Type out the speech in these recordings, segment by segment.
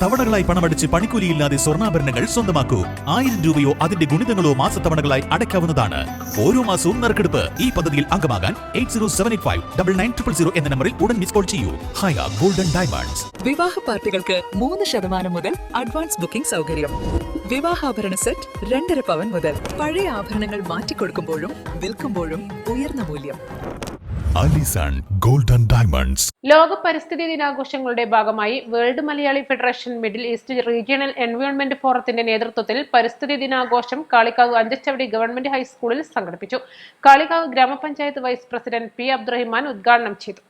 തവണകളായി പണമടിച്ച് പണിക്കൂലിയില്ലാതെ സ്വർണ്ണാഭരണങ്ങൾ സ്വന്തമാക്കൂ. 1000 രൂപയോ അതിന്റെ ഗുണിതങ്ങളോ മാസത്തവണകളായി അടയ്ക്കാവുന്നതാണ്. ഓരോ മാസവും നറുക്കെടുപ്പ്. ഈ പദ്ധതിയിൽ അംഗമാകാൻ 8078599000 എന്ന നമ്പറിൽ ഉടൻ മിസ് കോൾ ചെയ്യൂ. ഹയ ഗോൾഡൻ ഡയമണ്ട്സ്. വിവാഹ പാർട്ടികൾക്ക് 3% മുതൽ അഡ്വാൻസ് ബുക്കിംഗ് സൗകര്യം. വിവാഹാഭരണ സെറ്റ് 2.5 പവൻ മുതൽ. പഴയ ആഭരണങ്ങൾ മാറ്റിക്കൊടുക്കുമ്പോഴും വിൽക്കുമ്പോഴും ഉയർന്ന മൂല്യം. Allison golden diamonds. ലോക പരിസ്ഥിതി ദിനാഘോഷങ്ങളുടെ ഭാഗമായി world Malayali federation middle east regional environment ഫോറത്തിന്റെ നേതൃത്വത്തിൽ പരിസ്ഥിതി ദിനാഘോഷം കാളികാവ് അഞ്ചച്ചവടി ഗവൺമെന്റ് ഹൈസ്കൂളിൽ സംഘടിപ്പിച്ചു. കാളികാവ് ഗ്രാമപഞ്ചായത്ത് വൈസ് പ്രസിഡന്റ് പി അബ്ദുറഹിമാൻ ഉദ്ഘാടനം ചെയ്തു.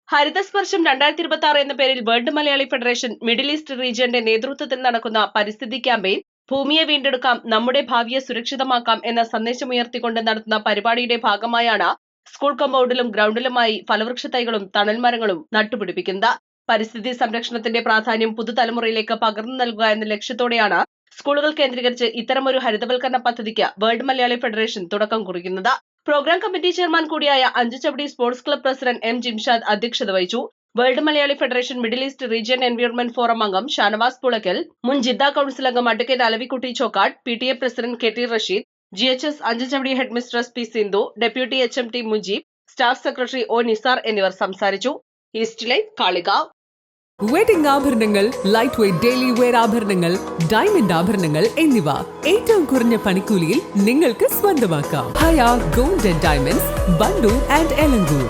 ഹരിതസ്പർശം 2026 എന്ന പേരിൽ world Malayali federation middle east റീജിയന്റെ നേതൃത്വത്തിൽ നടക്കുന്ന പരിസ്ഥിതി ക്യാമ്പയിൻ ഭൂമിയെ വീണ്ടെടുക്കാം, നമ്മുടെ ഭാവിയെ സുരക്ഷിതമാക്കാം എന്ന സന്ദേശമുയർത്തിക്കൊണ്ട് നടത്തുന്ന പരിപാടിയുടെ ഭാഗമായാണ് സ്കൂൾ കമ്പൗണ്ടിലും ഗ്രൗണ്ടിലുമായി ഫലവൃക്ഷ തൈകളും തണൽമരങ്ങളും നട്ടുപിടിപ്പിക്കുന്നത്. പരിസ്ഥിതി സംരക്ഷണത്തിന്റെ പ്രാധാന്യം പുതുതലമുറയിലേക്ക് പകർന്നു നൽകുക എന്ന ലക്ഷ്യത്തോടെയാണ് സ്കൂളുകൾ കേന്ദ്രീകരിച്ച് ഇത്തരമൊരു ഹരിതവൽക്കരണ പദ്ധതിക്ക് വേൾഡ് മലയാളി ഫെഡറേഷൻ തുടക്കം കുറിക്കുന്നത്. പ്രോഗ്രാം കമ്മിറ്റി ചെയർമാൻ കൂടിയായ Anchachavadi sports club president M Jimshad അധ്യക്ഷത വഹിച്ചു. World Malayali federation middle East region environment forum അംഗം ഷാനവാസ് പുളക്കൽ, മുൻ ജിദ്ദ കൌൺസിൽ അംഗം advocate Alavikutty Chokkad, PTA president KT Rasheed, GHS Anchachavadi headmistress P Sindhu, deputy HMT Mujeeb, staff secretary O Nisar എന്നിവർ സംസാരിച്ചു. East line Kalikavu. വെഡിംഗ് ആഭരണങ്ങൾ, light weight daily wear ആഭരണങ്ങൾ, diamond ആഭരണങ്ങൾ എന്നിവ ഏറ്റവും കുറഞ്ഞ പണിക്കൂലിയിൽ നിങ്ങൾക്ക് സ്വന്തമാക്കാം. Haya golden diamonds, Wandoor and Elankur.